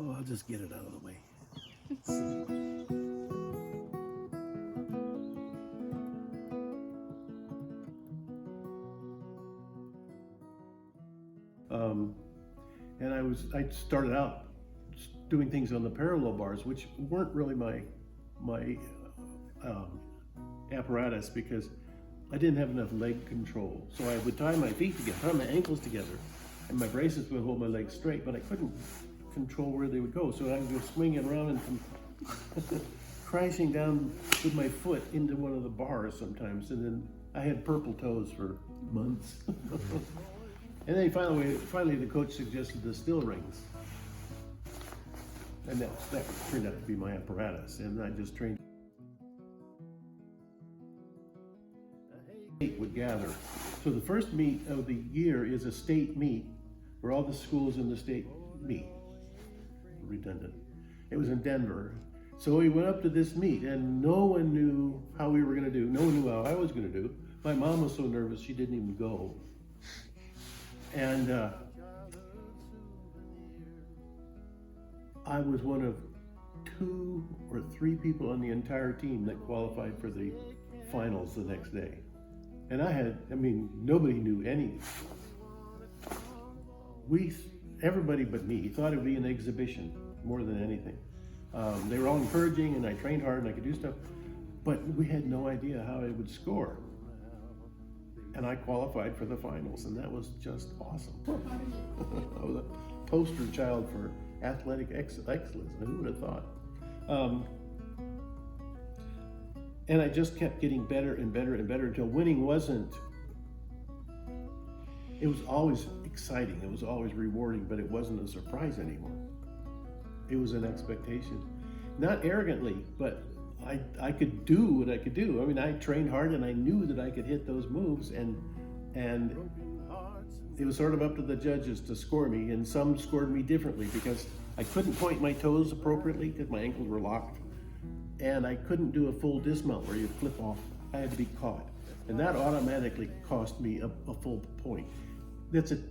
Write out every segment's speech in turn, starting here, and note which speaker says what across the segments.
Speaker 1: Oh, I'll just get it out of the way. Um, and I started out doing things on the parallel bars, which weren't really my um, apparatus because I didn't have enough leg control. So I would tie my feet together, tie my ankles together, and my braces would hold my legs straight, but I couldn't control where they would go. So I would go swinging around and come crashing down with my foot into one of the bars sometimes, and then I had purple toes for months. And then finally the coach suggested the still rings. And that turned out to be my apparatus, and I just trained. Would gather. So the first meet of the year is a state meet where all the schools in the state meet. Redundant. It was in Denver. So we went up to this meet, and no one knew how we were going to do. No one knew how I was going to do. My mom was so nervous she didn't even go. And I was one of 2 or 3 people on the entire team that qualified for the finals the next day. And nobody knew anything. Everybody but me thought it would be an exhibition more than anything. They were all encouraging, and I trained hard and I could do stuff, but we had no idea how I would score. And I qualified for the finals, and that was just awesome. I was a poster child for athletic excellence. Who would have thought? And I just kept getting better and better and better until winning wasn't. It was always exciting. It was always rewarding, but it wasn't a surprise anymore. It was an expectation. Not arrogantly, but I could do what I could do. I mean, I trained hard and I knew that I could hit those moves, and it was sort of up to the judges to score me, and some scored me differently because I couldn't point my toes appropriately because my ankles were locked, and I couldn't do a full dismount where you flip off. I had to be caught, and that automatically cost me a full point. That's the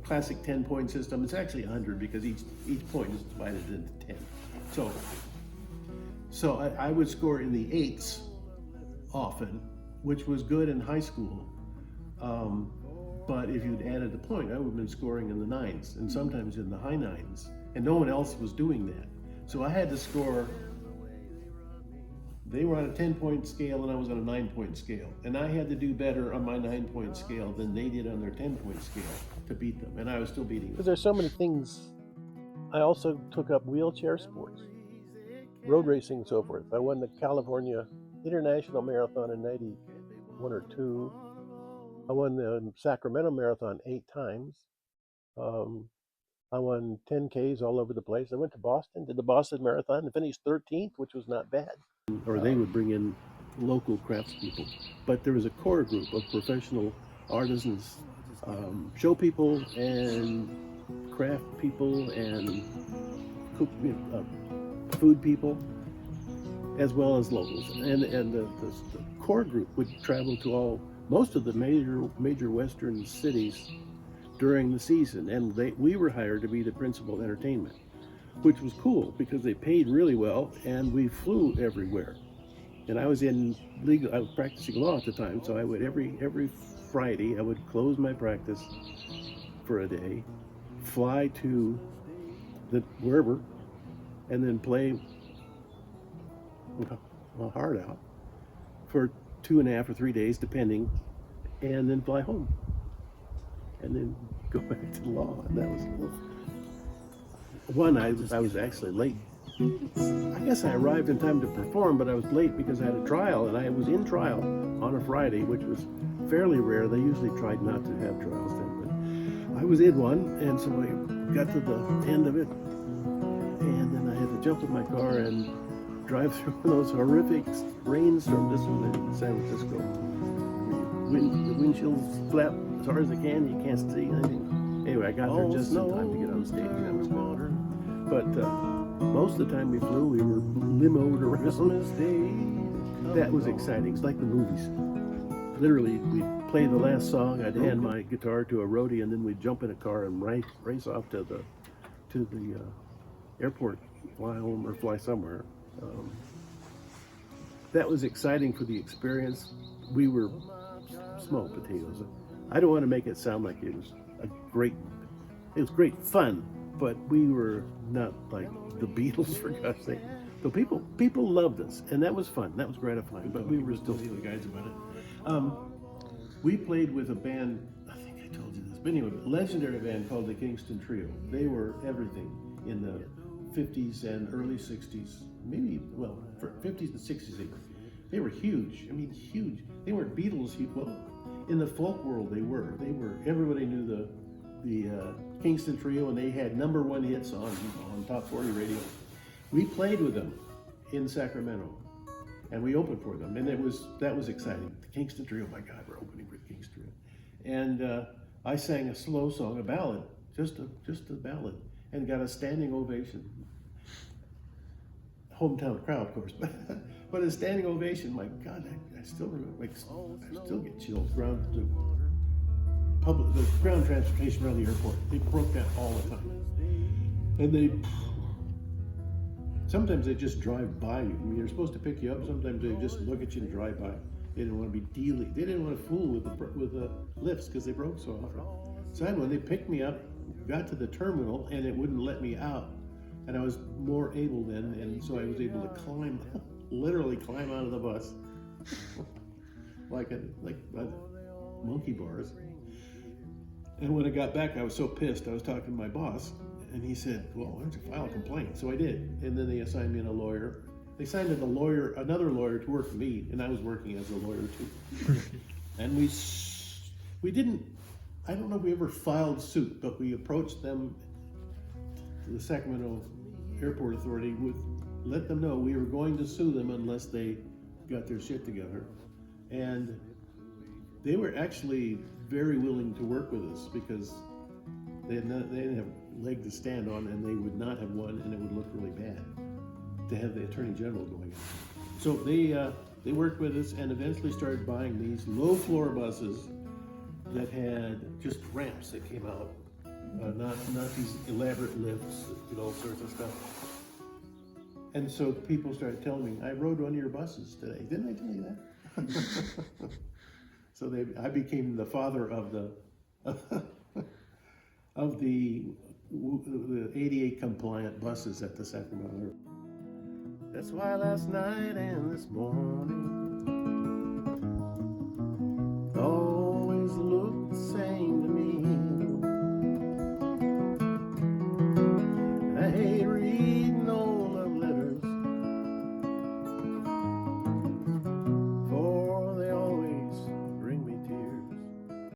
Speaker 1: classic 10-point system. It's actually 100 because each point is divided into 10. So I would score in the 8s often, which was good in high school. But if you'd added a point, I would have been scoring in the 9s and sometimes in the high 9s, and no one else was doing that. So I had to score. They were on a 10-point scale and I was on a 9-point scale. And I had to do better on my 9-point scale than they did on their 10-point scale to beat them. And I was still beating them. Because there's so many things. I also took up wheelchair sports, road racing and so forth. I won the California International Marathon in 91 or 2. I won the Sacramento Marathon 8 times. I won 10Ks all over the place. I went to Boston, did the Boston Marathon, and finished 13th, which was not bad. Or they would bring in local craftspeople. But there was a core group of professional artisans, show people and craft people and food people, as well as locals. And the core group would travel to most of the major Western cities during the season, and we were hired to be the principal entertainment, which was cool because they paid really well and we flew everywhere. And I was practicing law at the time, so I would every Friday I would close my practice for a day, fly to wherever, and then play my heart out for 2.5 or 3 days depending, and then fly home. And then go back to law, and that was cool. I was actually late. I guess I arrived in time to perform, but I was late because I had a trial, and I was in trial on a Friday, which was fairly rare. They usually tried not to have trials then, but I was in one, and so I got to the end of it, and then I had to jump in my car and drive through those horrific rainstorms. This was in San Francisco. The windshield flap as hard as I can, you can't see anything. Anyway, I got there just in time to get on stage. That was good. But most of the time we flew, we were limoed around. That was exciting. It's like the movies. Literally, we'd play the last song, I'd hand my guitar to a roadie, and then we'd jump in a car and race off to to the airport, fly home or fly somewhere. Um, that was exciting for the experience. We were small potatoes. I don't want to make it sound like it was it was great fun, but we were not like the Beatles for God's sake. So people loved us, and that was fun. That was gratifying. But we were still the guys about it. We played with a band. I think I told you this, but anyway, a legendary band called the Kingston Trio. They were everything in the 50s and early 60s, maybe, well, 50s and 60s even. They were huge. I mean, huge. They weren't Beatles. Well, in the folk world, they were. Everybody knew the Kingston Trio, and they had #1 hits on Top 40 radio. We played with them in Sacramento, and we opened for them, and that was exciting. The Kingston Trio, my God, we're opening with Kingston Trio. And I sang a slow song, a ballad, just a ballad, and got a standing ovation. Hometown crowd, of course, but a standing ovation. My God, I still remember. I still get chills around the ground transportation around the airport. They broke that all the time, and sometimes they just drive by you. I mean, they're supposed to pick you up. Sometimes they just look at you and drive by. They didn't want to be dealing. They didn't want to fool with the lifts because they broke so often. So when they picked me up, got to the terminal, and it wouldn't let me out. And I was more able then, and so I was able to literally climb out of the bus, like monkey bars. And when I got back, I was so pissed. I was talking to my boss, and he said, "Well, why don't you file a complaint?" So I did, and then they assigned me a lawyer. They signed another lawyer to work for me, and I was working as a lawyer too. And we didn't. I don't know if we ever filed suit, but we approached them, the Sacramento Airport Authority, let them know we were going to sue them unless they got their shit together. And they were actually very willing to work with us because they didn't have a leg to stand on, and they would not have won, and it would look really bad to have the Attorney General going in. So they worked with us and eventually started buying these low floor buses that had just ramps that came out. Not these elaborate lifts, all sorts of stuff. And so people started telling me, I rode one of your buses today. Didn't I tell you that? So I became the father of the of the ADA compliant buses at the Sacramento Airport. That's why last night and this morning, all